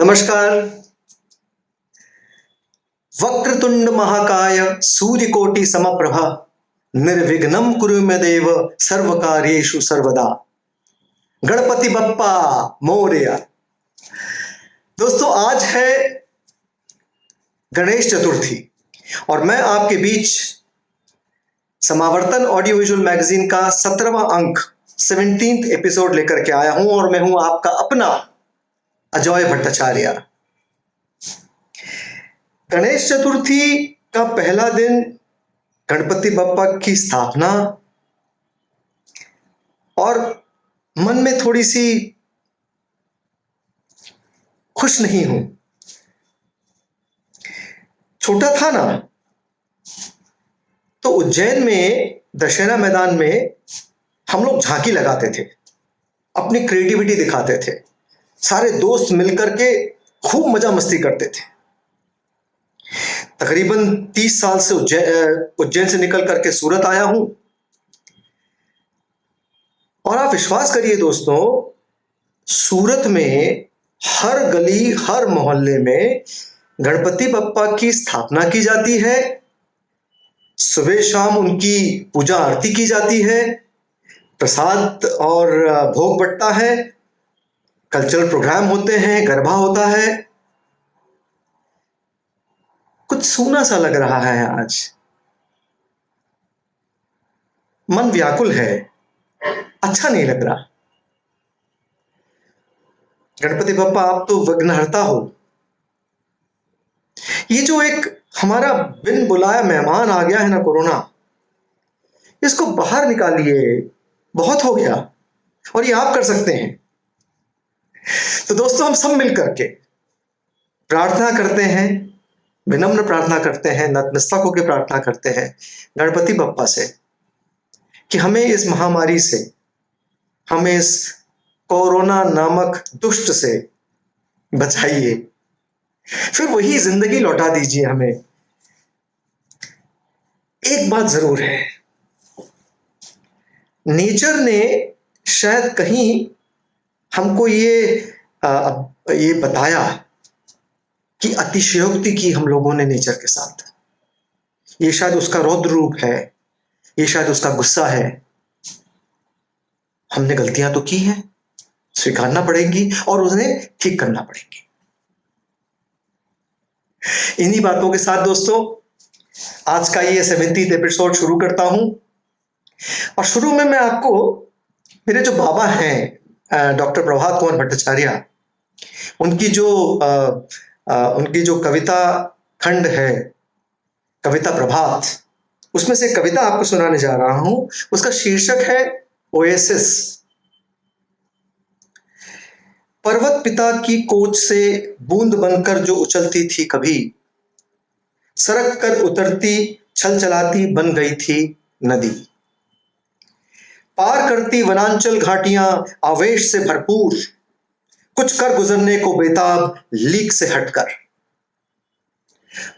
नमस्कार। वक्रतुंड महाकाय सूर्यकोटि समप्रभा निर्विघ्नं कुरु मे देव सर्वकार्येषु सर्वदा। गणपति बप्पा मोरया। दोस्तों, आज है गणेश चतुर्थी और मैं आपके बीच समावर्तन ऑडियो विजुअल मैगजीन का 17वां अंक 17th एपिसोड लेकर के आया हूं और मैं हूं आपका अपना अजय भट्टाचार्य। गणेश चतुर्थी का पहला दिन गणपति बप्पा की स्थापना और मन में थोड़ी सी खुश नहीं हूं। छोटा था ना तो उज्जैन में दशहरा मैदान में हम लोग झांकी लगाते थे, अपनी क्रिएटिविटी दिखाते थे, सारे दोस्त मिलकर के खूब मजा मस्ती करते थे। तकरीबन 30 साल से उज्जैन से निकल करके सूरत आया हूं और आप विश्वास करिए दोस्तों, सूरत में हर गली हर मोहल्ले में गणपति बप्पा की स्थापना की जाती है। सुबह शाम उनकी पूजा आरती की जाती है, प्रसाद और भोग बटता है, कल्चरल प्रोग्राम होते हैं, गरबा होता है। कुछ सूना सा लग रहा है आज, मन व्याकुल है, अच्छा नहीं लग रहा। गणपति बप्पा, आप तो विघ्नहर्ता हो। ये जो एक हमारा बिन बुलाया मेहमान आ गया है ना, कोरोना, इसको बाहर निकालिए, बहुत हो गया और ये आप कर सकते हैं। तो दोस्तों, हम सब मिलकर के प्रार्थना करते हैं, विनम्र प्रार्थना करते हैं, नतमस्तक होकर प्रार्थना करते हैं गणपति बप्पा से कि हमें इस महामारी से, हमें इस कोरोना नामक दुष्ट से बचाइए, फिर वही जिंदगी लौटा दीजिए हमें। एक बात जरूर है, नेचर ने शायद कहीं हमको ये बताया कि अतिशयोक्ति की हम लोगों ने नेचर के साथ। ये शायद उसका रौद्र रूप है, ये शायद उसका गुस्सा है। हमने गलतियां तो की हैं, स्वीकारना पड़ेगी और उन्हें ठीक करना पड़ेगी। इन्हीं बातों के साथ दोस्तों, आज का ये 70th एपिसोड शुरू करता हूं। और शुरू में मैं आपको मेरे जो बाबा हैं डॉक्टर प्रभात कुमार भट्टाचार्य, उनकी जो कविता खंड है, कविता प्रभात, उसमें से कविता आपको सुनाने जा रहा हूं। उसका शीर्षक है ओएसिस। पर्वत पिता की कोच से बूंद बनकर जो उछलती थी, कभी सरक कर उतरती छल चलाती बन गई थी नदी। पार करती वनांचल घाटियां आवेश से भरपूर, कुछ कर गुजरने को बेताब लीक से हटकर।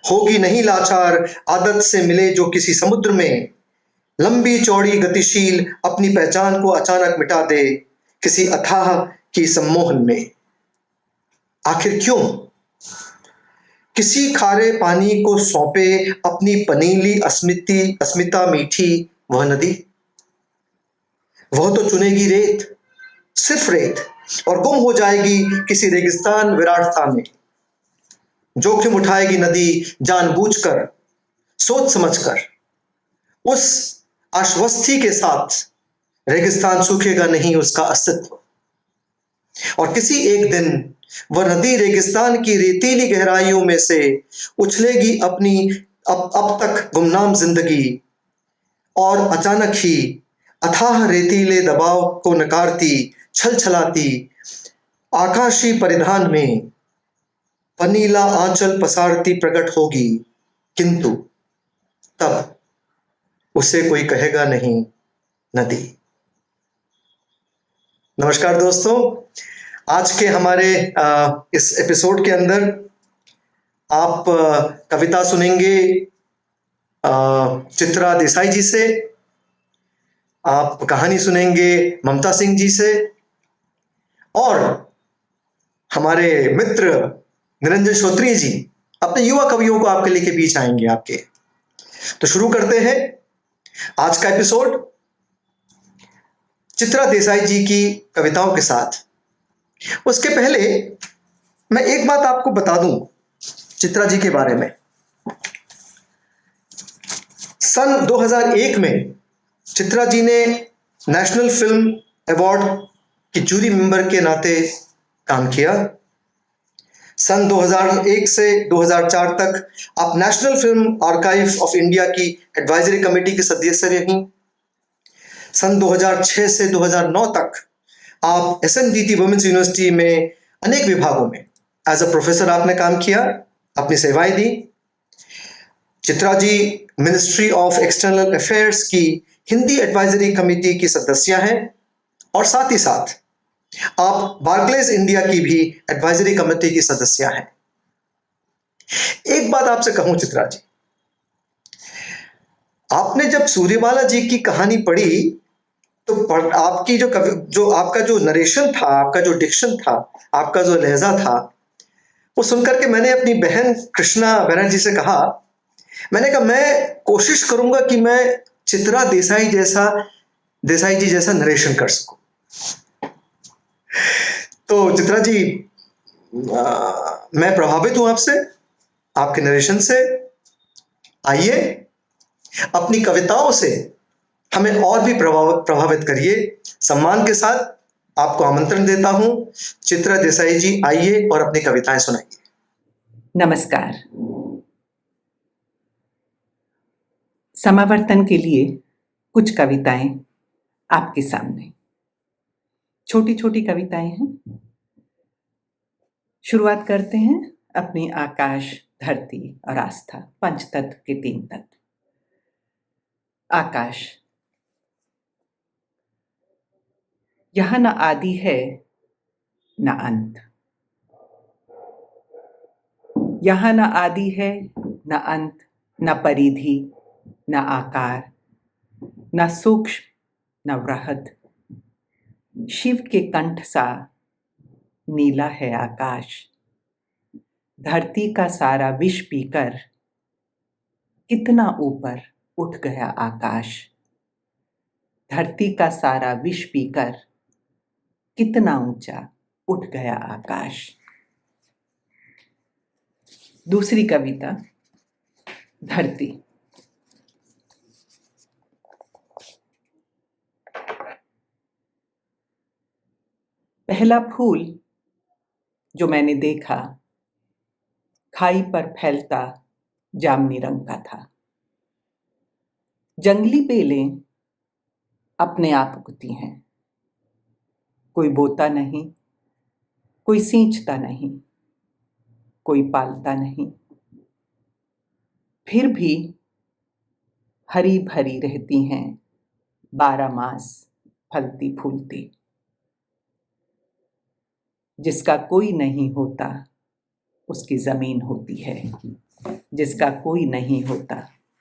होगी नहीं लाचार आदत से मिले जो किसी समुद्र में, लंबी चौड़ी गतिशील अपनी पहचान को अचानक मिटा दे किसी अथाह की सम्मोहन में। आखिर क्यों किसी खारे पानी को सौंपे अपनी पनीली अस्मिता मीठी वह नदी। वह तो चुनेगी रेत, सिर्फ रेत, और गुम हो जाएगी किसी रेगिस्तान विराटता में। जोखिम उठाएगी नदी जानबूझकर, सोच समझकर, उस आश्वस्ति के साथ रेगिस्तान सूखेगा नहीं उसका अस्तित्व। और किसी एक दिन वह नदी रेगिस्तान की रेतीली गहराइयों में से उछलेगी अपनी अब तक गुमनाम जिंदगी, और अचानक ही अथाह रेतीले दबाव को नकारती छल छलाती आकाशी परिधान में पनीला आंचल पसारती प्रकट होगी, किंतु तब उसे कोई कहेगा नहीं नदी। नमस्कार दोस्तों, आज के हमारे इस एपिसोड के अंदर आप कविता सुनेंगे चित्रा देसाई जी से, आप कहानी सुनेंगे ममता सिंह जी से, और हमारे मित्र निरंजन श्रोत्रिय जी अपने युवा कवियों को आपके लेके बीच आएंगे आपके। तो शुरू करते हैं आज का एपिसोड चित्रा देसाई जी की कविताओं के साथ। उसके पहले मैं एक बात आपको बता दूं चित्रा जी के बारे में। सन 2001 में चित्रा जी ने नेशनल फिल्म अवार्ड की जूरी मेंबर के नाते काम किया। सन 2001 से 2004 तक आप national film archive of India की एडवाइजरी कमेटी के सदस्य रहीं। सन 2006 से 2009 तक आप SNDT वुमेन्स यूनिवर्सिटी में अनेक विभागों में एज अ प्रोफेसर आपने काम किया, अपनी सेवाएं दी। Chitra ji ministry of external affairs की हिंदी एडवाइजरी कमेटी की सदस्य हैं और साथ ही साथ आप बार्कलेज इंडिया की भी एडवाइजरी कमेटी की सदस्य हैं। एक बात आपसे कहूं चित्रा जी, आपने जब सूर्यमाला जी की कहानी पढ़ी तो आपकी जो आपका जो नरेशन था, आपका जो डिक्शन था, आपका जो लहजा था, वो सुनकर के मैंने अपनी बहन कृष्णा बनर्जी से कहा, मैंने कहा मैं कोशिश करूंगा कि मैं चित्रा देसाई जी जैसा नरेशन कर सकूं। तो चित्रा जी मैं प्रभावित हूं आपसे, आपके नरेशन से। आइए अपनी कविताओं से हमें और भी प्रभावित करिए। सम्मान के साथ आपको आमंत्रण देता हूं, चित्रा देसाई जी आइए और अपनी कविताएं सुनाइए। नमस्कार। समावर्तन के लिए कुछ कविताएं आपके सामने, छोटी छोटी कविताएं हैं। शुरुआत करते हैं अपनी आकाश, धरती और आस्था, पंचतत्व के 3 तत्व। आकाश। यहां न आदि है न अंत, यहां न आदि है न अंत, न परिधि न आकार, न सूक्ष्म न वृहद। शिव के कंठ सा नीला है आकाश। धरती का सारा विष पीकर कितना ऊपर उठ गया आकाश। धरती का सारा विष पीकर कितना ऊंचा उठ गया आकाश। दूसरी कविता, धरती। पहला फूल जो मैंने देखा खाई पर फैलता जामनी रंग का था। जंगली बेलें अपने आप उगती हैं, कोई बोता नहीं, कोई सींचता नहीं, कोई पालता नहीं, फिर भी हरी भरी रहती हैं 12 मास फलती फूलती। जिसका कोई नहीं होता उसकी जमीन होती है, जिसका कोई नहीं होता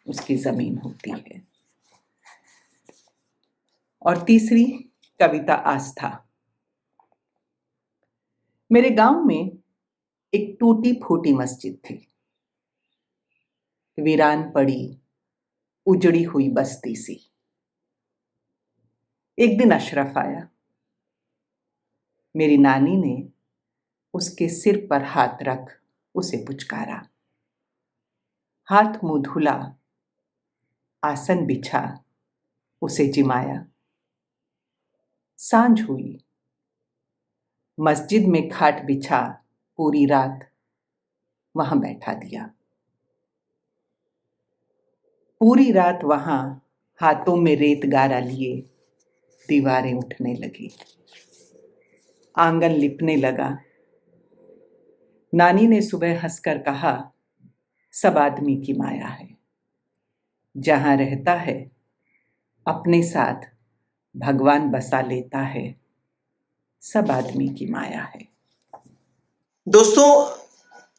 उसकी जमीन होती है। और तीसरी कविता, आस्था। मेरे गांव में एक टूटी फूटी मस्जिद थी, वीरान पड़ी उजड़ी हुई बस्ती सी। एक दिन अशरफ आया, मेरी नानी ने उसके सिर पर हाथ रख उसे पुचकारा। हाथ मुंह धुला, आसन बिछा, उसे जिमाया। सांझ हुई, मस्जिद में खाट बिछा पूरी रात वहां बैठा दिया। पूरी रात वहां हाथों में रेत गारा लिए दीवारें उठने लगी, आंगन लिपने लगा। नानी ने सुबह हंसकर कहा, सब आदमी की माया है, जहां रहता है अपने साथ भगवान बसा लेता है, सब आदमी की माया है। दोस्तों,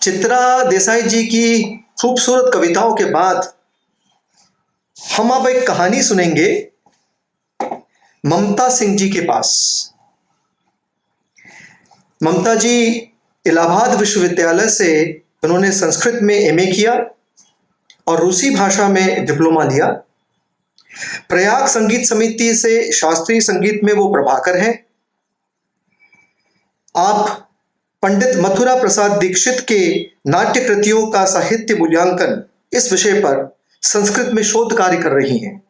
चित्रा देसाई जी की खूबसूरत कविताओं के बाद हम अब एक कहानी सुनेंगे ममता सिंह जी के पास। ममता जी इलाहाबाद विश्वविद्यालय से उन्होंने संस्कृत में एमए किया और रूसी भाषा में डिप्लोमा लिया। प्रयाग संगीत समिति से शास्त्रीय संगीत में वो प्रभाकर हैं। आप पंडित मथुरा प्रसाद दीक्षित के नाट्य कृतियों का साहित्य मूल्यांकन इस विषय पर संस्कृत में शोध कार्य कर रही हैं।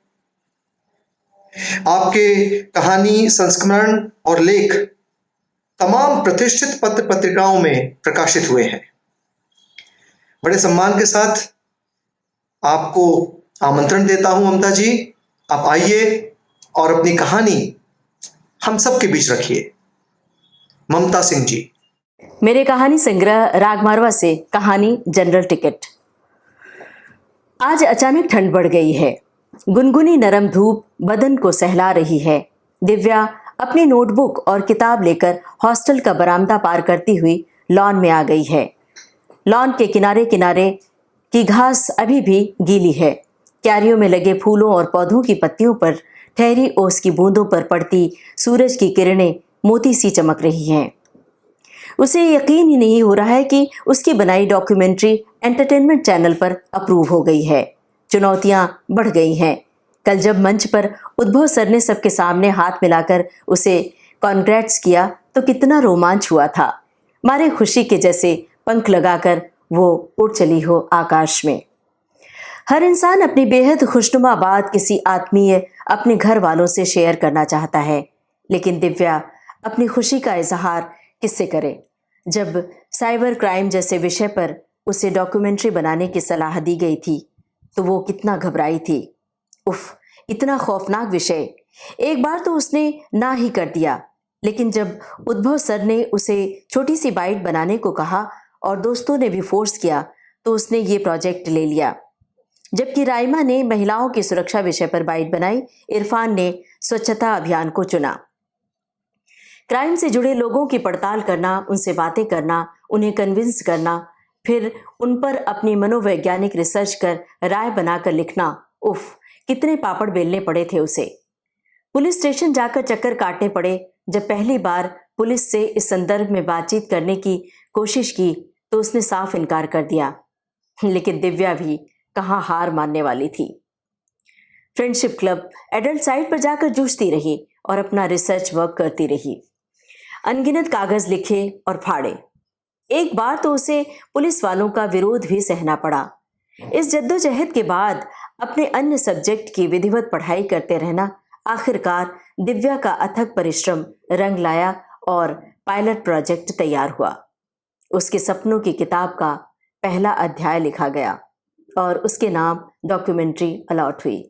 आपके कहानी, संस्मरण और लेख तमाम प्रतिष्ठित पत्र पत्रिकाओं में प्रकाशित हुए हैं। बड़े सम्मान के साथ आपको आमंत्रण देता हूं ममता जी, आप आइए और अपनी कहानी हम सबके बीच रखिए। ममता सिंह जी। मेरे कहानी संग्रह रागमारवा से कहानी जनरल टिकट। आज अचानक ठंड बढ़ गई है। गुनगुनी नरम धूप बदन को सहला रही है। दिव्या अपनी नोटबुक और किताब लेकर हॉस्टल का बरामदा पार करती हुई लॉन में आ गई है। लॉन के किनारे किनारे की घास अभी भी गीली है। क्यारियों में लगे फूलों और पौधों की पत्तियों पर ठहरी ओस की बूंदों पर पड़ती सूरज की किरणें मोती सी चमक रही हैं। उसे यकीन ही नहीं हो रहा है कि उसकी बनाई डॉक्यूमेंट्री एंटरटेनमेंट चैनल पर अप्रूव हो गई है। चुनौतियां बढ़ गई हैं। कल जब मंच पर उद्भव सर ने सबके सामने हाथ मिलाकर उसे कॉन्ग्रेट्स किया तो कितना रोमांच हुआ था। मारे खुशी के जैसे पंख लगाकर वो उड़ चली हो आकाश में। हर इंसान अपनी बेहद खुशनुमा बात किसी आत्मीय, अपने घर वालों से शेयर करना चाहता है, लेकिन दिव्या अपनी खुशी का इजहार किससे करे। जब साइबर क्राइम जैसे विषय पर उसे डॉक्यूमेंट्री बनाने की सलाह दी गई थी तो वो कितना घबराई थी। उफ, इतना खौफनाक विषय। एक बार तो उसने ना ही कर दिया, लेकिन जब उद्भव सर ने उसे छोटी सी बाइट बनाने को कहा और दोस्तों ने भी फोर्स किया तो उसने ये प्रोजेक्ट ले लिया। जबकि राइमा ने महिलाओं की सुरक्षा विषय पर बाइट बनाई, इरफान ने स्वच्छता अभियान को चुना। क्राइम से जुड़े लोगों की पड़ताल करना, उनसे बातें करना, उन्हें कन्विंस करना, फिर उन पर अपनी मनोवैज्ञानिक रिसर्च कर राय बनाकर लिखना, उफ, कितने पापड़ बेलने पड़े थे उसे। पुलिस स्टेशन जाकर चक्कर काटने पड़े। जब पहली बार पुलिस से इस संदर्भ में बातचीत करने की कोशिश की तो उसने साफ इनकार कर दिया। लेकिन दिव्या भी कहाँ हार मानने वाली थी। फ्रेंडशिप क्लब, एडल्ट साइट पर जाकर जूझती रही और अपना रिसर्च वर्क करती रही। अनगिनत कागज लिखे और फाड़े। एक बार तो उसे पुलिस वालों का विरोध भी सहना पड़ा। इस जद्दोजहद के बाद अपने अन्य सब्जेक्ट की विधिवत पढ़ाई करते रहना आखिरकार दिव्या का अथक परिश्रम रंग लाया और पायलट प्रोजेक्ट तैयार हुआ। उसके सपनों की किताब का पहला अध्याय लिखा गया और उसके नाम डॉक्यूमेंट्री अलॉट हुई।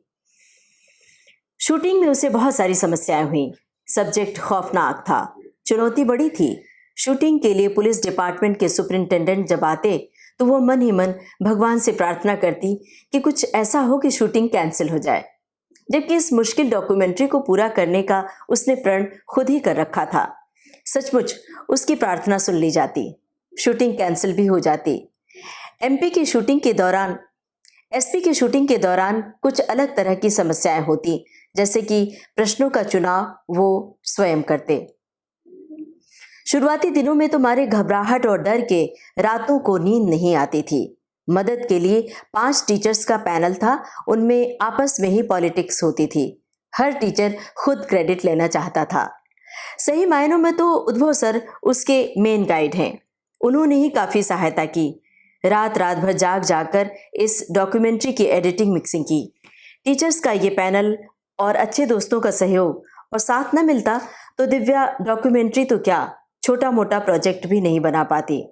शूटिंग में उसे बहुत सारी समस्याएं हुई। सब्जेक्ट खौफनाक था, चुनौती बड़ी थी। शूटिंग के लिए पुलिस डिपार्टमेंट के सुपरिंटेंडेंट जब आते तो वो मन ही मन भगवान से प्रार्थना करती कि कुछ ऐसा हो कि शूटिंग कैंसिल हो जाए, जबकि इस मुश्किल डॉक्यूमेंट्री को पूरा करने का उसने प्रण खुद ही कर रखा था। सचमुच उसकी प्रार्थना सुन ली जाती, शूटिंग कैंसिल भी हो जाती। एसपी की शूटिंग के दौरान कुछ अलग तरह की समस्याएं होती, जैसे कि प्रश्नों का चुनाव वो स्वयं करते। शुरुआती दिनों में तो मारे घबराहट और डर के रातों को नींद नहीं आती थी। मदद के लिए 5 टीचर्स का पैनल था, उनमें आपस में ही पॉलिटिक्स होती थी। हर टीचर खुद क्रेडिट लेना चाहता था। सही मायनों में तो उद्भव सर उसके मेन गाइड हैं। उन्होंने ही काफ़ी सहायता की। रात भर जाकर इस डॉक्यूमेंट्री की एडिटिंग मिक्सिंग की। टीचर्स का ये पैनल और अच्छे दोस्तों का सहयोग और साथ न मिलता तो दिव्या डॉक्यूमेंट्री तो क्या, छोटा मोटा प्रोजेक्ट भी नहीं बना पाती।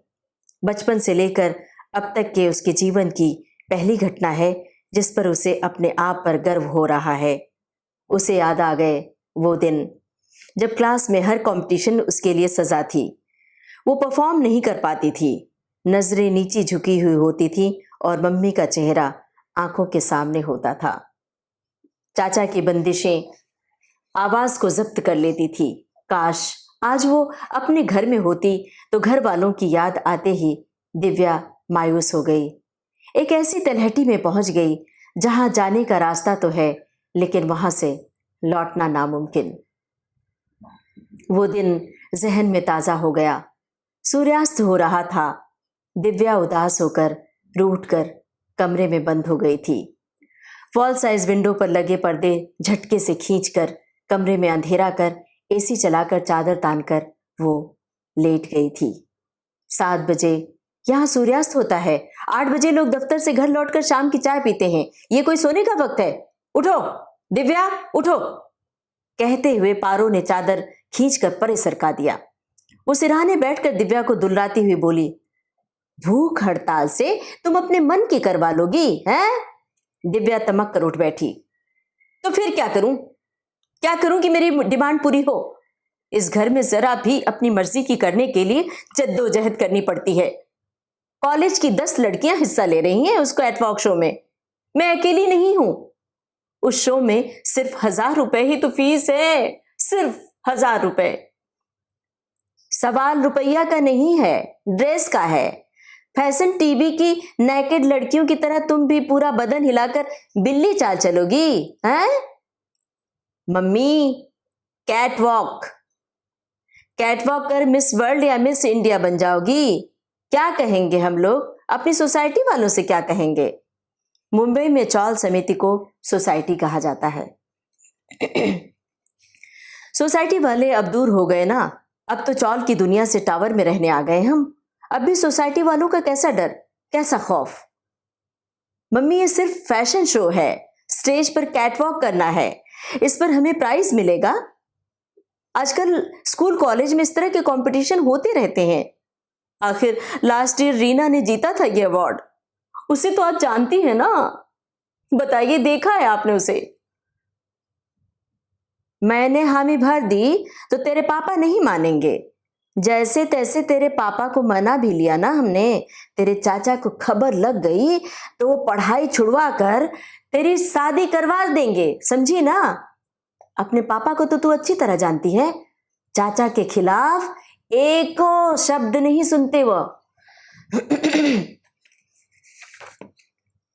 बचपन से लेकर अब तक के उसके जीवन की पहली घटना है जिस पर उसे अपने आप पर गर्व हो रहा है। उसे याद आ गए वो दिन जब क्लास में हर कंपटीशन उसके लिए सजा थी। वो परफॉर्म नहीं कर पाती थी, नजरें नीची झुकी हुई होती थी और मम्मी का चेहरा आंखों के सामने होता था। चाचा की बंदिशें आवाज को जब्त कर लेती थी। काश आज वो अपने घर में होती तो घर वालों की याद आते ही दिव्या मायूस हो गई। एक ऐसी तलहटी में पहुंच गई जहां जाने का रास्ता तो है लेकिन वहां से लौटना नामुमकिन। वो दिन जहन में ताज़ा हो गया। सूर्यास्त हो रहा था। दिव्या उदास होकर रूठकर कमरे में बंद हो गई थी। वॉल साइज विंडो पर लगे पर्दे झटके से खींचकर कमरे में अंधेरा कर एसी चलाकर चादर तानकर वो लेट गई थी। 7 बजे यहाँ सूर्यास्त होता है। 8 बजे लोग दफ्तर से घर लौटकर शाम की चाय पीते हैं। ये कोई सोने का वक्त है? उठो दिव्या, उठो। कहते हुए पारो ने चादर खींचकर परे सरका दिया। वो सिरहाने बैठकर दिव्या को दुलराती हुई बोली, भूख हड़ताल से तुम अपने मन की करवा लोगी हैं? दिव्या तमक कर उठ बैठी। तो फिर क्या करूं कि मेरी डिमांड पूरी हो? इस घर में जरा भी अपनी मर्जी की करने के लिए जद्दोजहद करनी पड़ती है। कॉलेज की 10 लड़कियां हिस्सा ले रही हैं उस कैटवॉक शो में। मैं अकेली नहीं हूं। उस शो में सिर्फ 1000 रुपए ही तो फीस है, सिर्फ 1000 रुपए। सवाल रुपया का नहीं है, ड्रेस का है। फैशन टीवी की नेकेड लड़कियों की तरह तुम भी पूरा बदन हिलाकर बिल्ली चाल चलोगी हैं? मम्मी, कैटवॉक कर मिस वर्ल्ड या मिस इंडिया बन जाओगी। क्या कहेंगे हम लोग? अपनी सोसाइटी वालों से क्या कहेंगे? मुंबई में चौल समिति को सोसाइटी कहा जाता है। सोसाइटी वाले अब दूर हो गए ना। अब तो चौल की दुनिया से टावर में रहने आ गए हम। अब भी सोसाइटी वालों का कैसा डर, कैसा खौफ? मम्मी, ये सिर्फ फैशन शो है। स्टेज पर कैटवॉक करना है। इस पर हमें प्राइज मिलेगा। आजकल स्कूल कॉलेज में इस तरह के कंपटीशन होते रहते हैं। आखिर लास्ट ईयर रीना ने जीता था ये अवार्ड। उसे तो आप जानती हैं ना। बताइए, देखा है आपने उसे? मैंने हामी भर दी तो तेरे पापा नहीं मानेंगे। जैसे तैसे तेरे पापा को मना भी लिया ना हमने। तेरे चाचा को खबर लग गई तो वो पढ़ाई छुड़वा कर तेरी शादी करवा देंगे, समझी ना? अपने पापा को तो तू अच्छी तरह जानती है। चाचा के खिलाफ एक शब्द नहीं सुनते वो।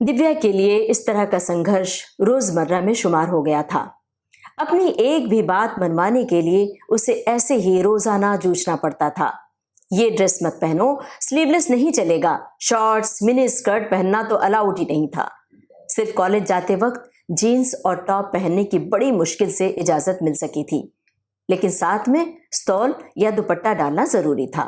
दिव्या के लिए इस तरह का संघर्ष रोजमर्रा में शुमार हो गया था। अपनी एक भी बात मनवाने के लिए उसे ऐसे ही रोजाना जूझना पड़ता था। ये ड्रेस मत पहनो, स्लीवलेस नहीं चलेगा, शॉर्ट्स मिनी स्कर्ट पहनना तो अलाउड ही नहीं था। सिर्फ कॉलेज जाते वक्त जीन्स और टॉप पहनने की बड़ी मुश्किल से इजाजत मिल सकी थी, लेकिन साथ में स्टॉल या दुपट्टा डालना जरूरी था।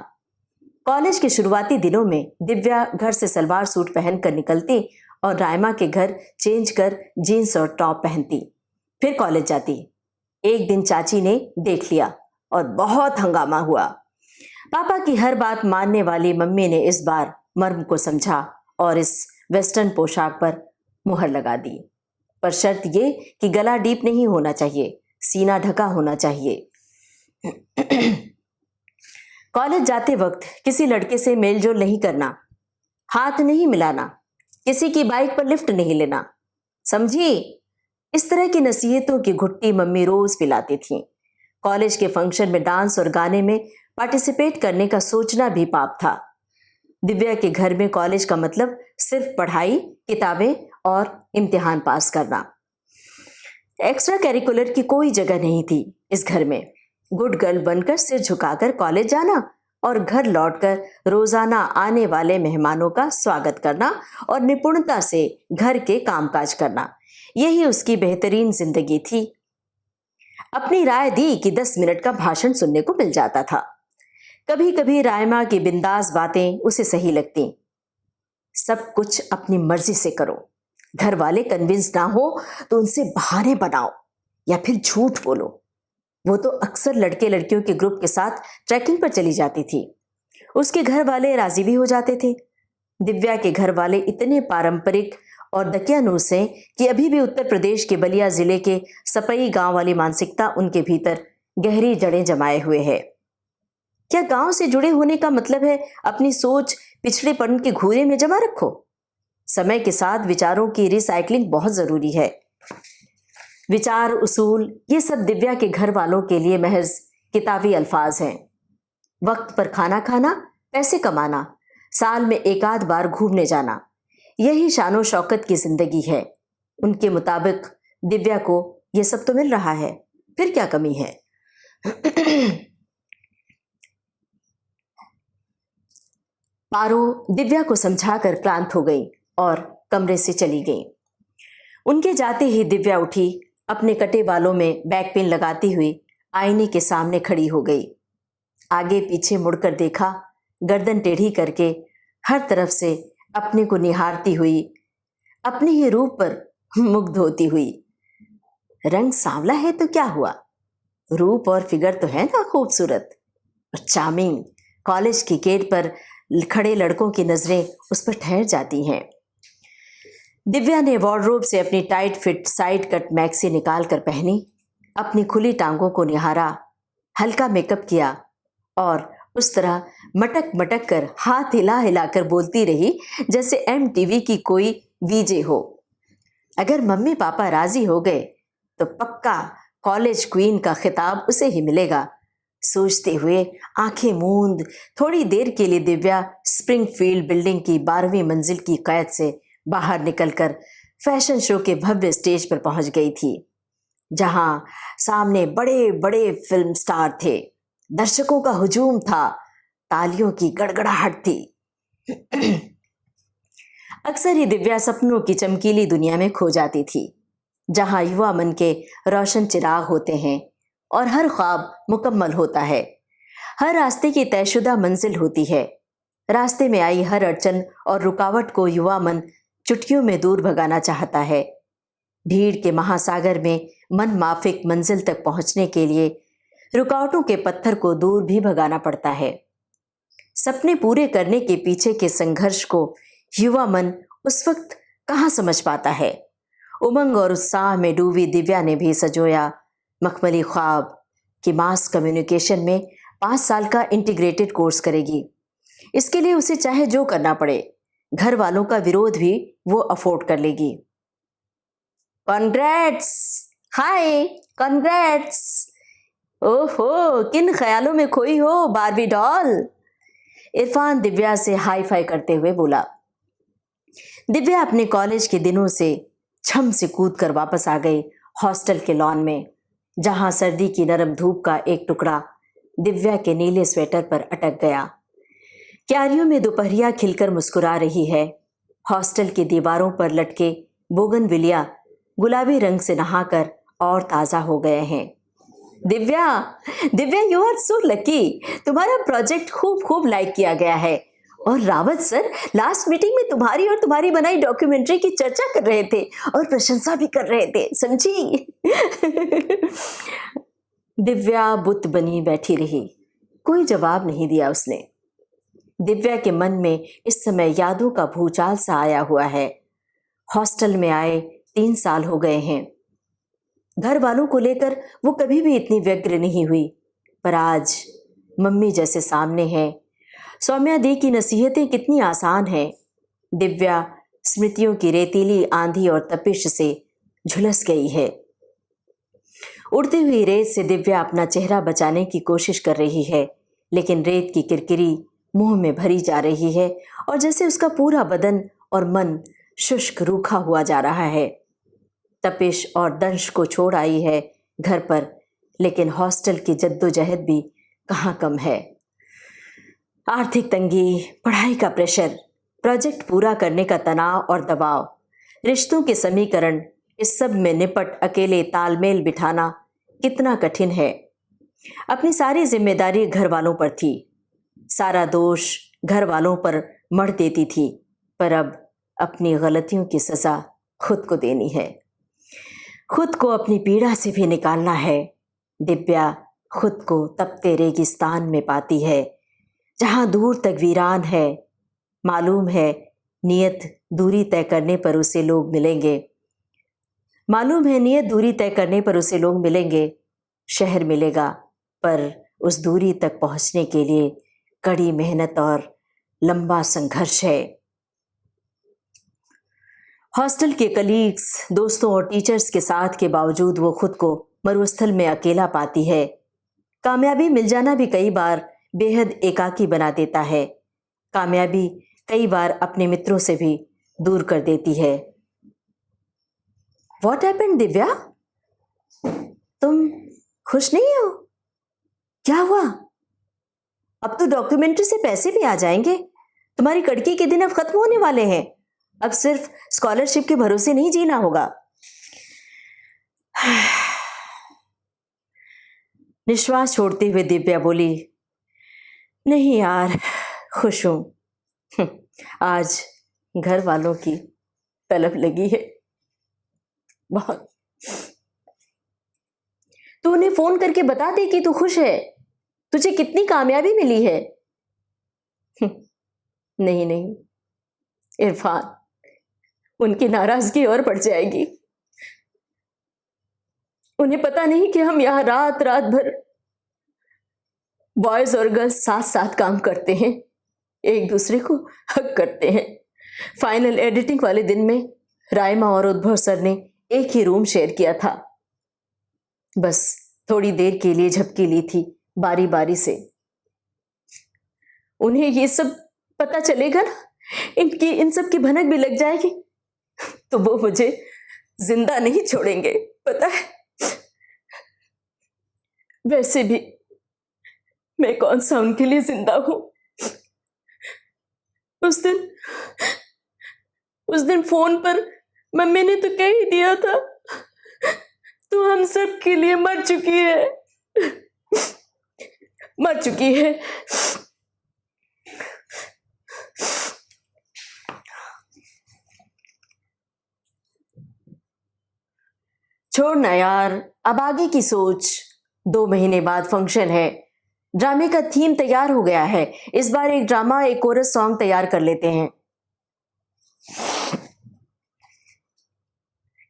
कॉलेज के शुरुआती दिनों में दिव्या घर से सलवार सूट पहनकर निकलती और रायमा के घर चेंज कर जीन्स और टॉप पहनती, फिर कॉलेज जाती। एक दिन चाची ने देख लिया और बहुत हंगामा हुआ। पापा की हर बात मानने वाली मम्मी ने इस बार मर्म को समझा और इस वेस्टर्न पोशाक पर मुहर लगा दी। पर शर्त ये कि गला डीप नहीं होना चाहिए, सीना ढका होना चाहिए। कॉलेज जाते वक्त किसी लड़के से मेलजोल नहीं करना, हाथ नहीं मिलाना, किसी की बाइक पर लिफ्ट नहीं लेना, समझी? इस तरह की नसीहतों की घुट्टी मम्मी रोज पिलाती थी। कॉलेज के फंक्शन में डांस और गाने में पार्टिसिपेट करने का सोचना भी पाप था। दिव्या के घर में कॉलेज का मतलब सिर्फ पढ़ाई, किताबें और इम्तिहान पास करना। एक्स्ट्रा करिकुलर की कोई जगह नहीं थी इस घर में। गुड गर्ल बनकर सिर झुकाकर कॉलेज जाना और घर लौटकर रोजाना आने वाले मेहमानों का स्वागत करना और निपुणता से घर के कामकाज करना, यही उसकी बेहतरीन जिंदगी थी। अपनी राय दी कि 10 मिनट का भाषण सुनने को मिल जाता था। कभी कभी रायमा की बिंदास बातें उसे सही लगती। सब कुछ अपनी मर्जी से करो, घर वाले कन्विंस ना हो तो उनसे बहाने बनाओ या फिर झूठ बोलो। वो तो अक्सर लड़के लड़कियों के ग्रुप के साथ ट्रैकिंग पर चली जाती थी। उसके घर वाले राजी भी हो जाते थे। दिव्या के घर वाले इतने पारंपरिक और दकियानूस हैं कि अभी भी उत्तर प्रदेश के बलिया जिले के सपई गांव वाली मानसिकता उनके भीतर गहरी जड़ें जमाए हुए है। क्या गांव से जुड़े होने का मतलब है अपनी सोच पिछड़ेपन के घूरे में जमा रखो? समय के साथ विचारों की रिसाइकलिंग बहुत जरूरी है। विचार, उसूल, ये सब दिव्या के घर वालों के लिए महज किताबी अल्फाज हैं। वक्त पर खाना खाना, पैसे कमाना, साल में एक आध बार घूमने जाना, यही शानो शौकत की जिंदगी है। उनके मुताबिक दिव्या को यह सब तो मिल रहा है, फिर क्या कमी है? पारो दिव्या को समझाकर क्लांत हो गई और कमरे से चली गई। उनके जाते ही दिव्या उठी, अपने कटे बालों में बैक पिन लगाती हुई आईने के सामने खड़ी हो गई। आगे पीछे मुड़कर देखा, गर्दन टेढ़ी करके हर तरफ से अपने को निहारती हुई, अपने ही रूप पर मुग्ध होती हुई। रंग सांवला है तो क्या हुआ, रूप और फिगर तो है ना खूबसूरत और चार्मिंग। कॉलेज की गेट पर खड़े लड़कों की नजरें उस पर ठहर जाती हैं। दिव्या ने वार्डरोब से अपनी tight fit side cut maxi निकाल कर पहनी, अपनी खुली टांगों को निहारा, हल्का मेकअप किया और उस तरह मटक मटक कर हाथ हिला हिलाकर बोलती रही जैसे MTV की कोई वीजे हो। अगर मम्मी पापा राजी हो गए तो पक्का कॉलेज क्वीन का खिताब उसे ही मिलेगा। सोचते हुए आंखें मूंद थोड़ी देर के लिए दिव्या स्प्रिंगफील्ड बिल्डिंग की 12वीं मंजिल की कैद से बाहर निकलकर फैशन शो के भव्य स्टेज पर पहुंच गई थी, जहां सामने बड़े बड़े फिल्म स्टार थे। दर्शकों का हुजूम था, तालियों की गड़गड़ाहट थी। अक्सर ही दिव्या सपनों की चमकीली दुनिया में खो जाती थी, जहां युवा मन के रोशन चिराग होते हैं और हर ख्वाब मुकम्मल होता है। हर रास्ते की तयशुदा मंजिल होती है। रास्ते में आई हर अड़चन और रुकावट को युवा मन चुटकियों में दूर भगाना चाहता है। भीड़ के महासागर में मन माफिक मंजिल तक पहुंचने के लिए रुकावटों के पत्थर को दूर भी भगाना पड़ता है। सपने पूरे करने के पीछे के संघर्ष को युवा मन उस वक्त कहाँ समझ पाता है। उमंग और उत्साह में डूबी दिव्या ने भी सजोया मखमली ख्वाब कि मास कम्युनिकेशन में 5 साल का इंटीग्रेटेड कोर्स करेगी। इसके लिए उसे चाहे जो करना पड़े, घर वालों का विरोध भी वो अफोर्ड कर लेगी। कॉन्ग्रेट्स, हाय कॉन्ग्रेट्स। ओहो, किन ख्यालों में खोई हो बारबी डॉल। इरफान दिव्या से हाई फाई करते हुए बोला। दिव्या अपने कॉलेज के दिनों से छम से कूद कर वापस आ गई हॉस्टल के लॉन में, जहां सर्दी की नरम धूप का एक टुकड़ा दिव्या के नीले स्वेटर पर अटक गया। क्यारियों में दोपहरिया खिलकर मुस्कुरा रही है। हॉस्टल की दीवारों पर लटके बोगनविलिया गुलाबी रंग से नहाकर और ताजा हो गए हैं। Divya, Divya you are so lucky, तुम्हारा प्रोजेक्ट खूब खूब लाइक किया गया है। और रावत सर लास्ट मीटिंग में तुम्हारी और तुम्हारी बनाई डॉक्यूमेंट्री की चर्चा कर रहे थे और प्रशंसा भी कर रहे थे, समझी। दिव्या बुत बनी बैठी रही, कोई जवाब नहीं दिया उसने। दिव्या के मन में इस समय यादों का भूचाल सा आया हुआ है। हॉस्टल में आए 3 साल हो गए हैं। घर वालों को लेकर वो कभी भी इतनी व्यग्र नहीं हुई, पर आज मम्मी जैसे सामने है। सौम्या दी की नसीहतें कितनी आसान हैं। दिव्या स्मृतियों की रेतीली आंधी और तपिश से झुलस गई है। उड़ती हुई रेत से दिव्या अपना चेहरा बचाने की कोशिश कर रही है, लेकिन रेत की किरकिरी मुंह में भरी जा रही है और जैसे उसका पूरा बदन और मन शुष्क रूखा हुआ जा रहा है। तपिश और दंश को छोड़ आई है घर पर, लेकिन हॉस्टल की जद्दोजहद भी कहाँ कम है। आर्थिक तंगी, पढ़ाई का प्रेशर, प्रोजेक्ट पूरा करने का तनाव और दबाव, रिश्तों के समीकरण, इस सब में निपट अकेले तालमेल बिठाना कितना कठिन है। अपनी सारी जिम्मेदारी घर वालों पर थी, सारा दोष घर वालों पर मढ़ देती थी, पर अब अपनी गलतियों की सजा खुद को देनी है। खुद को अपनी पीड़ा से भी निकालना है। दिव्या खुद को तपते रेगिस्तान में पाती है, जहां दूर तक वीरान है। मालूम है नियत दूरी तय करने पर उसे लोग मिलेंगे। मालूम है नियत दूरी तय करने पर उसे लोग मिलेंगे। शहर मिलेगा, पर उस दूरी तक पहुंचने के लिए कड़ी मेहनत और लंबा संघर्ष है। हॉस्टल के कलीग्स, दोस्तों और टीचर्स के साथ के बावजूद वो खुद को मरुस्थल में अकेला पाती है। कामयाबी मिल जाना भी कई बार बेहद एकाकी बना देता है। कामयाबी कई बार अपने मित्रों से भी दूर कर देती है। What happened, Divya? तुम खुश नहीं हो? क्या हुआ? अब तो डॉक्यूमेंट्री से पैसे भी आ जाएंगे। तुम्हारी कड़की के दिन अब खत्म होने वाले हैं। अब सिर्फ स्कॉलरशिप के भरोसे नहीं जीना होगा। निश्वास छोड़ते हुए दिव्या बोली, नहीं यार, खुश हूं। आज घर वालों की तलब लगी है बहुत। तू उन्हें फोन करके बता दे कि तू खुश है, तुझे कितनी कामयाबी मिली है। नहीं नहीं इरफान, उनकी नाराजगी और बढ़ जाएगी। उन्हें पता नहीं कि हम यहां रात रात भर बॉयज और गर्ल्स साथ साथ काम करते हैं, एक दूसरे को हक करते हैं। फाइनल एडिटिंग वाले दिन में राइमा और उद्भव सर ने एक ही रूम शेयर किया था। बस थोड़ी देर के लिए झपकी ली थी बारी बारी से। उन्हें ये सब पता चलेगा ना, इन सब की भनक भी लग जाएगी तो वो मुझे जिंदा नहीं छोड़ेंगे, पता है। वैसे भी मैं कौन सा उनके लिए जिंदा हूं। उस दिन फोन पर मम्मी ने तो कह ही दिया था, तू हम सब के लिए मर चुकी है, मर चुकी है। छोड़ ना यार, अब आगे की सोच। 2 महीने बाद फंक्शन है, ड्रामे का थीम तैयार हो गया है। इस बार एक ड्रामा, एक कोरस सॉन्ग तैयार कर लेते हैं।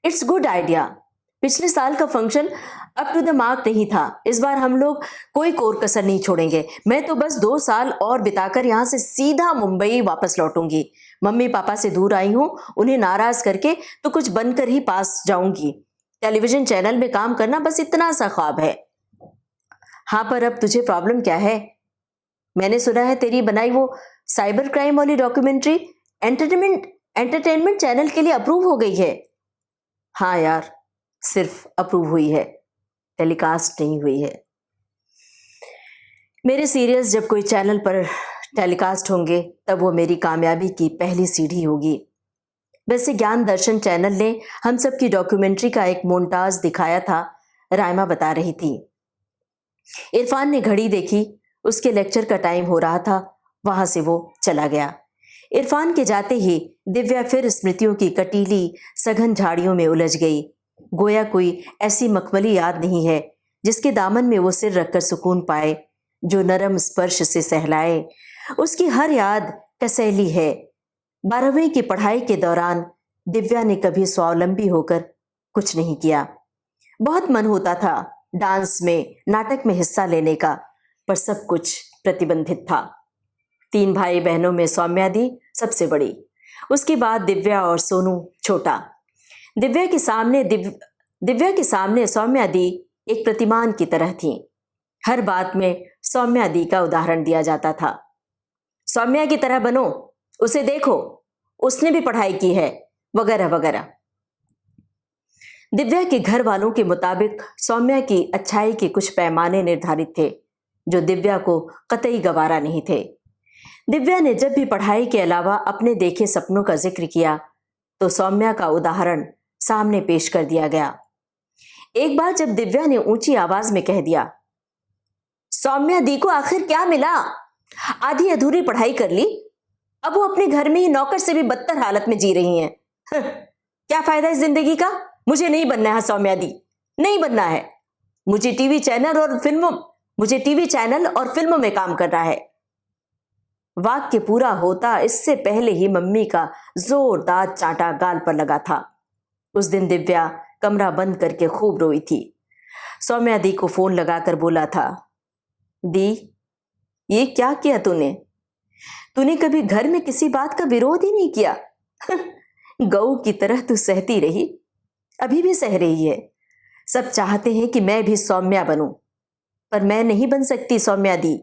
It's good idea. पिछले साल का function up to the mark नहीं था, इस बार हम लोग कोई कोर कसर नहीं छोड़ेंगे। मैं तो बस 2 साल और बिताकर यहां से सीधा मुंबई वापस लौटूंगी। मम्मी पापा से दूर आई हूं, उन्हें नाराज करके तो कुछ बनकर ही पास जाऊंगी। टेलीविजन चैनल में काम करना बस इतना सा ख्वाब है। हाँ, पर अब तुझे प्रॉब्लम क्या है? मैंने सुना है तेरी बनाई वो साइबर क्राइम वाली डॉक्यूमेंट्री एंटरटेनमेंट चैनल के लिए अप्रूव हो गई है। हाँ यार, सिर्फ अप्रूव हुई है, टेलीकास्ट नहीं हुई है। मेरे सीरियल्स जब कोई चैनल पर टेलीकास्ट होंगे तब वो मेरी कामयाबी की पहली सीढ़ी होगी। वैसे ज्ञान दर्शन चैनल ने हम सब की डॉक्यूमेंट्री का एक मोन्टाज दिखाया था, राइमा बता रही थी। इरफान ने घड़ी देखी, उसके लेक्चर का टाइम हो रहा था, वहां से वो चला गया। इरफान के जाते ही दिव्या फिर स्मृतियों की कटीली सघन झाड़ियों में उलझ गई। गोया कोई ऐसी मखमली याद नहीं है जिसके दामन में वो सिर रखकर सुकून पाए, जो नरम स्पर्श से सहलाए। उसकी हर याद कसैली है। 12वीं की पढ़ाई के दौरान दिव्या ने कभी स्वावलंबी होकर कुछ नहीं किया। बहुत मन होता था डांस में, नाटक में हिस्सा लेने का, पर सब कुछ प्रतिबंधित था। 3 भाई बहनों में सौम्या दी सबसे बड़ी, उसके बाद दिव्या और सोनू छोटा। दिव्या के सामने सौम्या दी एक प्रतिमान की तरह थी। हर बात में सौम्या दी का उदाहरण दिया जाता था। सौम्या की तरह बनो, उसे देखो, उसने भी पढ़ाई की है, वगैरह वगैरह। दिव्या के घर वालों के मुताबिक सौम्या की अच्छाई के कुछ पैमाने निर्धारित थे जो दिव्या को कतई गवारा नहीं थे। दिव्या ने जब भी पढ़ाई के अलावा अपने देखे सपनों का जिक्र किया तो सौम्या का उदाहरण सामने पेश कर दिया गया। एक बार जब दिव्या ने ऊंची आवाज में कह दिया, सौम्या दी को आखिर क्या मिला? आधी अधूरी पढ़ाई कर ली, अब वो अपने घर में ही नौकर से भी बदतर हालत में जी रही हैं। क्या फायदा इस जिंदगी का? मुझे नहीं बनना है सौम्या दी, नहीं बनना है। मुझे टीवी चैनल और फिल्मों में काम करना है। वाक्य पूरा होता इससे पहले ही मम्मी का जोरदार चांटा गाल पर लगा था। उस दिन दिव्या कमरा बंद करके खूब रोई थी। सौम्या दी को फोन लगाकर बोला था, दी ये क्या किया तूने कभी घर में किसी बात का विरोध ही नहीं किया। गऊ की तरह तू सहती रही, अभी भी सह रही है। सब चाहते हैं कि मैं भी सौम्या बनूं, पर मैं नहीं बन सकती सौम्या दी।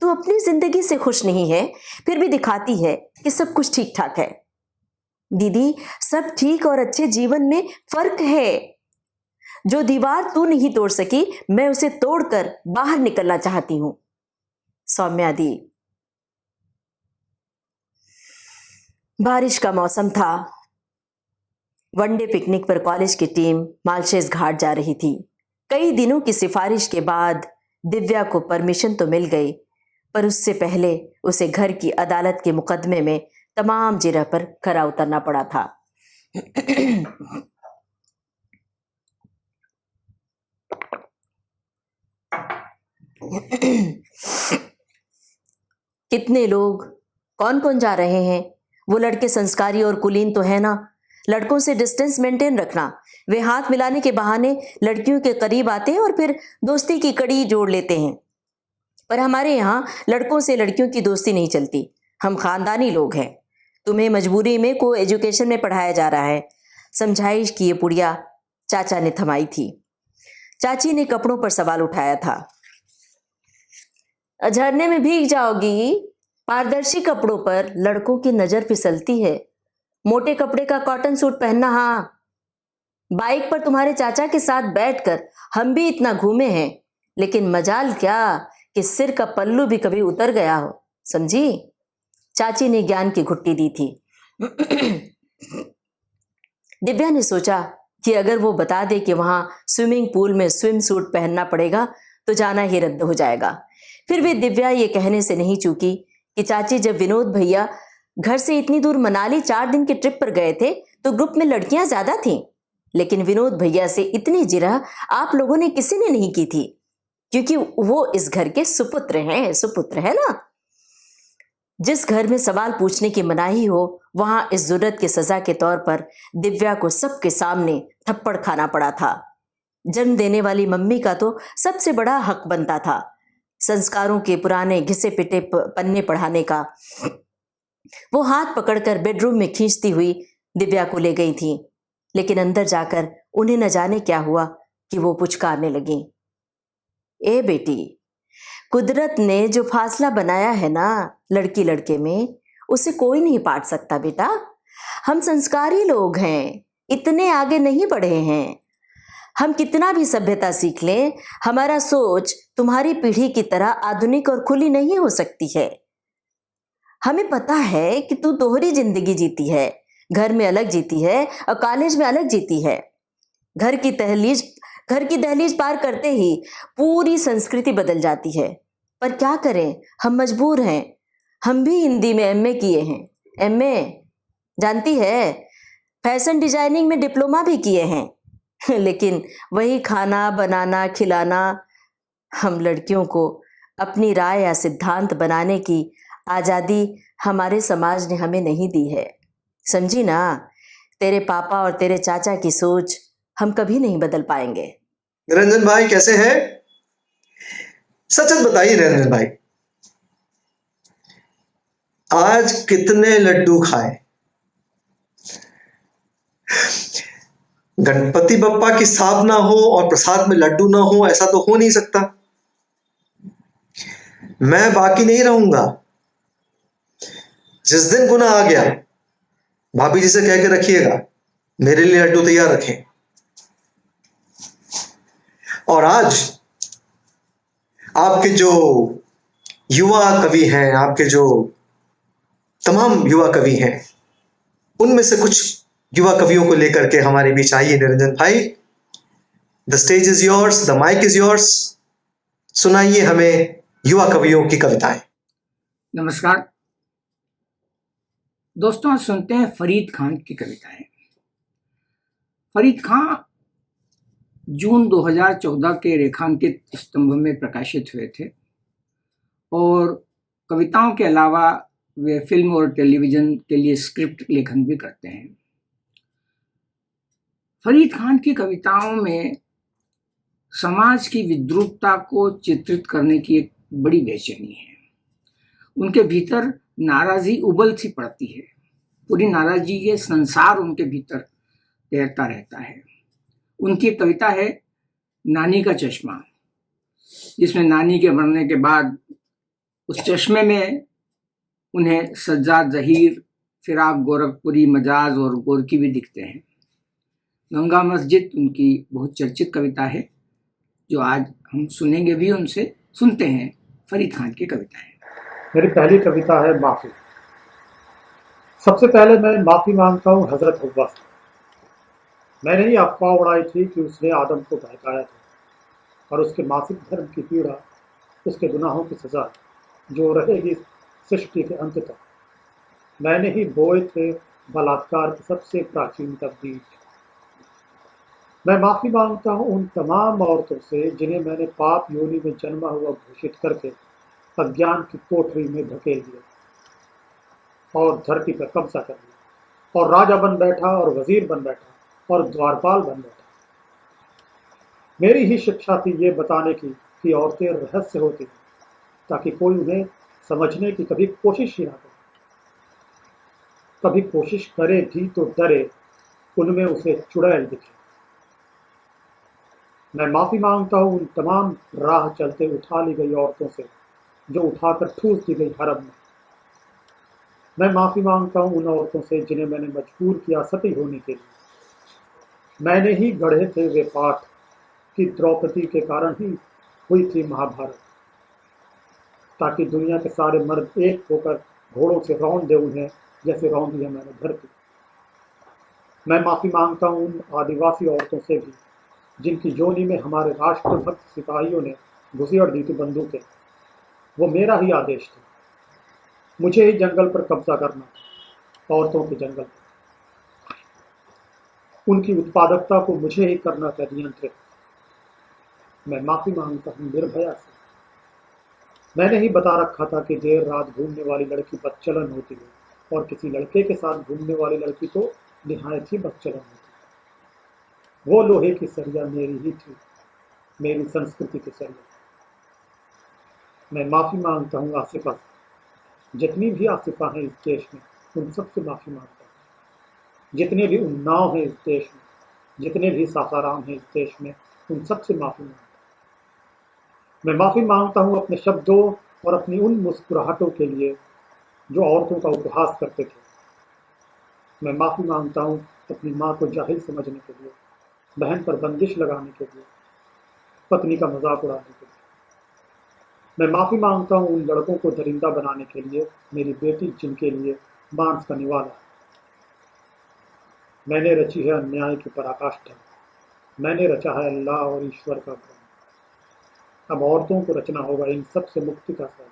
तू अपनी जिंदगी से खुश नहीं है, फिर भी दिखाती है कि सब कुछ ठीक ठाक है। दीदी, सब ठीक और अच्छे जीवन में फर्क है। जो दीवार तू नहीं तोड़ सकी, मैं उसे तोड़कर बाहर निकलना चाहती हूं। सौम्या दी, बारिश का मौसम था। वनडे पिकनिक पर कॉलेज की टीम मालशेज घाट जा रही थी। कई दिनों की सिफारिश के बाद दिव्या को परमिशन तो मिल गई, पर उससे पहले उसे घर की अदालत के मुकदमे में तमाम जिरह पर खरा उतरना पड़ा था। कितने लोग, कौन कौन जा रहे हैं? वो लड़के संस्कारी और कुलीन तो है ना। लड़कों से डिस्टेंस मेंटेन रखना। वे हाथ मिलाने के बहाने लड़कियों के करीब आते हैं और फिर दोस्ती की कड़ी जोड़ लेते हैं। पर हमारे यहाँ लड़कों से लड़कियों की दोस्ती नहीं चलती। हम खानदानी लोग हैं। तुम्हें मजबूरी में को एजुकेशन में पढ़ाया जा रहा है। समझाइश की ये पुड़िया चाचा ने थमाई थी। चाची ने कपड़ों पर सवाल उठाया था। झरने में भीग जाओगी। पारदर्शी कपड़ों पर लड़कों की नजर फिसलती है। मोटे कपड़े का कॉटन सूट पहनना। हाँ, बाइक पर तुम्हारे चाचा के साथ बैठकर हम भी इतना घूमे हैं, लेकिन मजाल क्या कि सिर का पल्लू भी कभी उतर गया हो, समझी? चाची ने ज्ञान की घुट्टी दी थी। दिव्या ने सोचा कि अगर वो बता दे कि वहां स्विमिंग पूल में स्विम सूट पहनना पड़ेगा तो जाना ही रद्द हो जाएगा। फिर भी दिव्या ये कहने से नहीं चूकी कि चाची, जब विनोद भैया घर से इतनी दूर मनाली 4 दिन की ट्रिप पर गए थे तो ग्रुप में लड़कियां ज्यादा थीं, लेकिन विनोद भैया से इतनी जिरह आप लोगों ने किसी ने नहीं की थी, क्योंकि वो इस घर के सुपुत्र है ना। जिस घर में सवाल पूछने की मनाही हो, वहां इस जुर्रत की सजा के तौर पर दिव्या को सबके सामने थप्पड़ खाना पड़ा था। जन्म देने वाली मम्मी का तो सबसे बड़ा हक बनता था संस्कारों के पुराने घिसे पिटे पन्ने पढ़ाने का। वो हाथ पकड़कर बेडरूम में खींचती हुई दिव्या को ले गई थी, लेकिन अंदर जाकर उन्हें न जाने क्या हुआ कि वो पुचकारने लगी। ए बेटी, कुदरत ने जो फासला बनाया है ना लड़की लड़के में, उसे कोई नहीं पाट सकता बेटा। हम संस्कारी लोग हैं, इतने आगे नहीं बढ़े हैं। हम कितना भी सभ्यता सीख लें, हमारा सोच तुम्हारी पीढ़ी की तरह आधुनिक और खुली नहीं हो सकती है। हमें पता है कि तू दोहरी जिंदगी जीती है, घर में अलग जीती है और कॉलेज में अलग जीती है। घर की दहलीज पार करते ही पूरी संस्कृति बदल जाती है। पर क्या करें, हम मजबूर हैं। हम भी हिंदी में एमए किए हैं। एमए जानती है, फैशन डिजाइनिंग में डिप्लोमा भी किए हैं। लेकिन वही खाना बनाना खिलाना, हम लड़कियों को अपनी राय या सिद्धांत बनाने की आज़ादी हमारे समाज ने हमें नहीं दी है, समझी ना। तेरे पापा और तेरे चाचा की सोच हम कभी नहीं बदल पाएंगे। निरंजन भाई कैसे हैं? सच बताइए निरंजन भाई, आज कितने लड्डू खाए? गणपति बप्पा की स्थापना हो और प्रसाद में लड्डू ना हो, ऐसा तो हो नहीं सकता। मैं बाकी नहीं रहूंगा। जिस दिन गुना आ गया, भाभी जी से कह के रखिएगा मेरे लिए लड्डू तैयार रखें। और आज आपके जो युवा कवि हैं, आपके जो तमाम युवा कवि हैं, उनमें से कुछ युवा कवियों को लेकर के हमारे बीच आइए निरंजन भाई। The stage is yours, the mic is yours. सुनाइए हमें युवा कवियों की कविताएं। नमस्कार दोस्तों, आज सुनते हैं फरीद खान की कविताएं। फरीद खान जून 2014 के रेखांकित स्तंभ में प्रकाशित हुए थे और कविताओं के अलावा वे फिल्म और टेलीविजन के लिए स्क्रिप्ट लेखन भी करते हैं। फरीद खान की कविताओं में समाज की विद्रूपता को चित्रित करने की एक बड़ी बेचैनी है। उनके भीतर नाराजी उबल सी पड़ती है। पूरी नाराजी के संसार उनके भीतर तैरता रहता है। उनकी एक कविता है नानी का चश्मा, जिसमें नानी के मरने के बाद उस चश्मे में उन्हें सज्जाद जहीर, फिराक गोरखपुरी, मजाज और गोरकी भी दिखते हैं। गंगा मस्जिद उनकी बहुत चर्चित कविता है, जो आज हम सुनेंगे भी उनसे। सुनते हैं फरीद खान की कविताएं। मेरी पहली कविता है माफी। सबसे पहले मैं माफ़ी मांगता हूँ हज़रत हव्वा से। मैंने ही अफवाह उड़ाई थी कि उसने आदम को बहकाया था और उसके मासिक धर्म की पीड़ा उसके गुनाहों की सज़ा जो रहेगी सृष्टि के अंत तक। मैंने ही बोए थे बलात्कार के सबसे प्राचीनतम बीज। मैं माफ़ी मांगता हूँ उन तमाम औरतों से जिन्हें मैंने पाप योनि में जन्मा हुआ घोषित करके अज्ञान की कोठरी में धकेल दिया और धरती पर कब्जा कर लिया और राजा बन बैठा और वजीर बन बैठा और द्वारपाल बन बैठा। मेरी ही शिक्षा थी ये बताने की कि औरतें रहस्य होती हैं ताकि कोई उन्हें समझने की कभी कोशिश ही ना करे। कभी कोशिश करे भी तो डरे, उनमें उसे चुड़ैल दिखे। मैं माफ़ी मांगता हूँ उन तमाम राह चलते उठा ली गई औरतों से जो उठाकर ठूस दी गई हरम में। मैं माफ़ी मांगता हूँ उन औरतों से जिन्हें मैंने मजबूर किया सती होने के लिए। मैंने ही गढ़े थे वे पाठ कि द्रौपदी के कारण ही हुई थी महाभारत, ताकि दुनिया के सारे मर्द एक होकर घोड़ों से रौंद दे उन्हें जैसे रौंद दिया मैंने धरती। मैं माफ़ी मांगता हूँ उन आदिवासी औरतों से भी जिनकी जोनी में हमारे राष्ट्रभक्त सिपाहियों ने घुसेड़ दी थी बंदूकें। वो मेरा ही आदेश था। मुझे ही जंगल पर कब्जा करना था, औरतों के जंगल पर। उनकी उत्पादकता को मुझे ही करना था नियंत्रित। मैं माफ़ी मांगता हूँ निर्भया से। मैंने ही बता रखा था कि देर रात घूमने वाली लड़की बदचलन होती है और किसी लड़के के साथ घूमने वाली लड़की तो निहायत ही बदचलन होती है। वो लोहे की सरिया मेरी ही थी, मेरी संस्कृति की सरिया। मैं माफ़ी मांगता हूँ आसिफा से। जितनी भी आसिफा हैं इस देश में उन सबसे माफ़ी मांगता हूँ। जितने भी उन्नाव हैं इस देश में, जितने भी सासाराम हैं इस देश में, उन सबसे माफ़ी मांगता हूँ। मैं माफ़ी मांगता हूँ अपने शब्दों और अपनी उन मुस्कुराहटों के लिए जो औरतों का उपहास करते थे। मैं माफ़ी मांगता हूँ अपनी माँ को जाहिल समझने के लिए, बहन पर बंदिश लगाने के लिए, पत्नी का मजाक उड़ाने के लिए। मैं माफ़ी मांगता हूँ उन लड़कों को दरिंदा बनाने के लिए, मेरी बेटी जिनके लिए मांस का निवाला है। मैंने रची है अन्याय की पराकाष्ठा, मैंने रचा है अल्लाह और ईश्वर का भ्रम। अब औरतों को रचना होगा इन सब से मुक्ति का सवाल।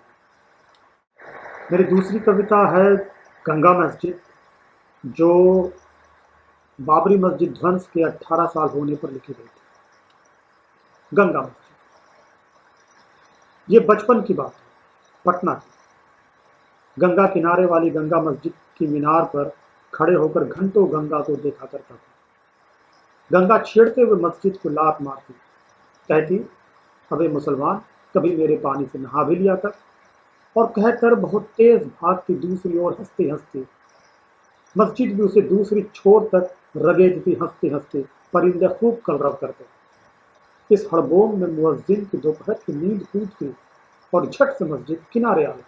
मेरी दूसरी कविता है गंगा मस्जिद, जो बाबरी मस्जिद ध्वंस के 18 साल होने पर लिखी गई थी। गंगा मस्जिद, ये बचपन की बात है, पटना की। गंगा किनारे वाली गंगा मस्जिद की मीनार पर खड़े होकर घंटों गंगा को देखा करता था। गंगा छेड़ते हुए मस्जिद को लात मारती, कहती, अबे मुसलमान, कभी मेरे पानी से नहा भी लिया कर। और कहकर बहुत तेज भागती दूसरी ओर हंसते हंसते। मस्जिद भी उसे दूसरी छोर तक रगेदती हंसते हंसते। परिंदे खूब कलरव करते। इस हड़बोंग में मुअज्जिन की दोपहर की नींद टूटती और झट से मस्जिद किनारे आ गई।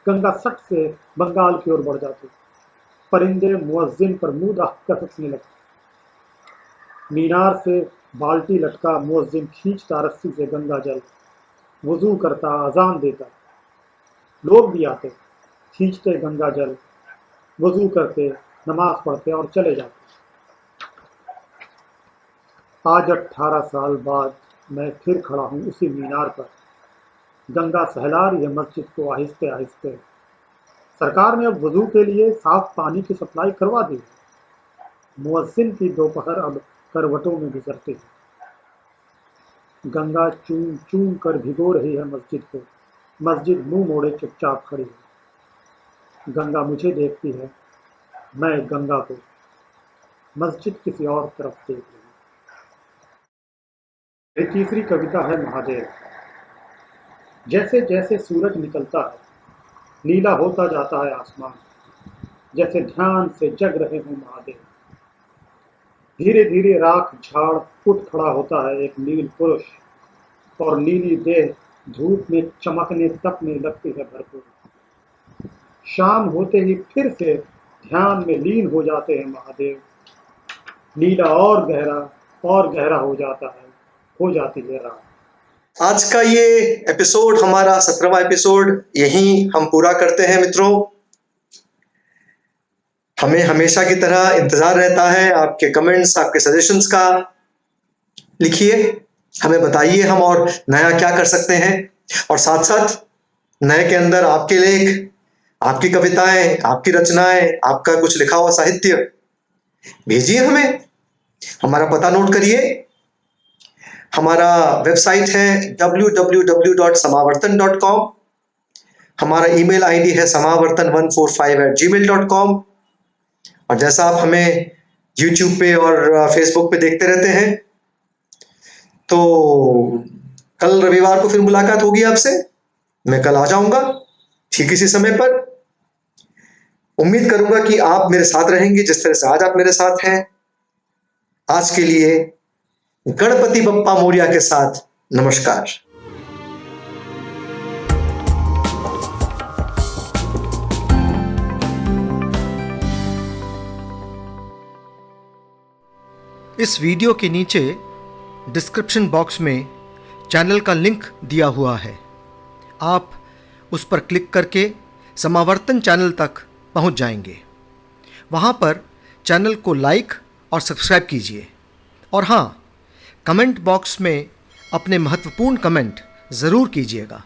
गंगा सट से बंगाल की ओर बढ़ जाती। परिंदे मुअज्जिन पर मुंह रखकर हंसने लगते। मीनार से बाल्टी लटका मुअज्जिन खींचता रस्सी से गंगा जल, वजू करता, अजान देता। लोग भी आते, खींचते गंगा जल, वजू करते, नमाज पढ़ते और चले जाते। आज 18 साल बाद मैं फिर खड़ा हूँ उसी मीनार पर। गंगा सहला रही है मस्जिद को आहिस्ते आहिस्ते। सरकार ने अब वजू के लिए साफ पानी की सप्लाई करवा दी है। मुअज्जिन की दोपहर अब करवटों में गुजरती है। गंगा चूम चूम कर भिगो रही है मस्जिद को। मस्जिद मुंह मोड़े चुपचाप खड़ी है। गंगा मुझे देखती है, मैं गंगा को। मस्जिद किसी और तरफ देख रही है। मेरी तीसरी कविता है महादेव। जैसे जैसे सूरज निकलता है, नीला होता जाता है आसमान, जैसे ध्यान से जग रहे हों महादेव। धीरे धीरे राख झाड़ उठ खड़ा होता है एक नील पुरुष, और नीली देह धूप में चमकने तपने लगती है भरपूर। शाम होते ही फिर से ध्यान में लीन हो जाते हैं महादेव। नीला और गहरा हो जाता है, हो जाती है रात। आज का ये एपिसोड, हमारा 17वां एपिसोड, यहीं हम पूरा करते हैं मित्रों। हमें हमेशा की तरह इंतजार रहता है आपके कमेंट्स, आपके सजेशंस का। लिखिए, हमें बताइए हम और नया क्या कर सकते हैं, और साथ साथ नए के अंदर आपके लेख, आपकी कविताएं, आपकी रचनाएं, आपका कुछ लिखा हुआ साहित्य भेजिए हमें। हमारा पता नोट करिए। हमारा वेबसाइट है www.समावर्तन.com। हमारा ईमेल आईडी है समावर्तन145@gmail.com। और जैसा आप हमें YouTube पे और Facebook पे देखते रहते हैं, तो कल रविवार को फिर मुलाकात होगी आपसे। मैं कल आ जाऊंगा ठीक इसी समय पर। उम्मीद करूंगा कि आप मेरे साथ रहेंगे जिस तरह से आज आप मेरे साथ हैं। आज के लिए गणपति बप्पा मोरिया के साथ नमस्कार। इस वीडियो के नीचे डिस्क्रिप्शन बॉक्स में चैनल का लिंक दिया हुआ है। आप उस पर क्लिक करके समावर्तन चैनल तक पहुंच जाएंगे। वहां पर चैनल को लाइक और सब्सक्राइब कीजिए। और हाँ, कमेंट बॉक्स में अपने महत्वपूर्ण कमेंट ज़रूर कीजिएगा।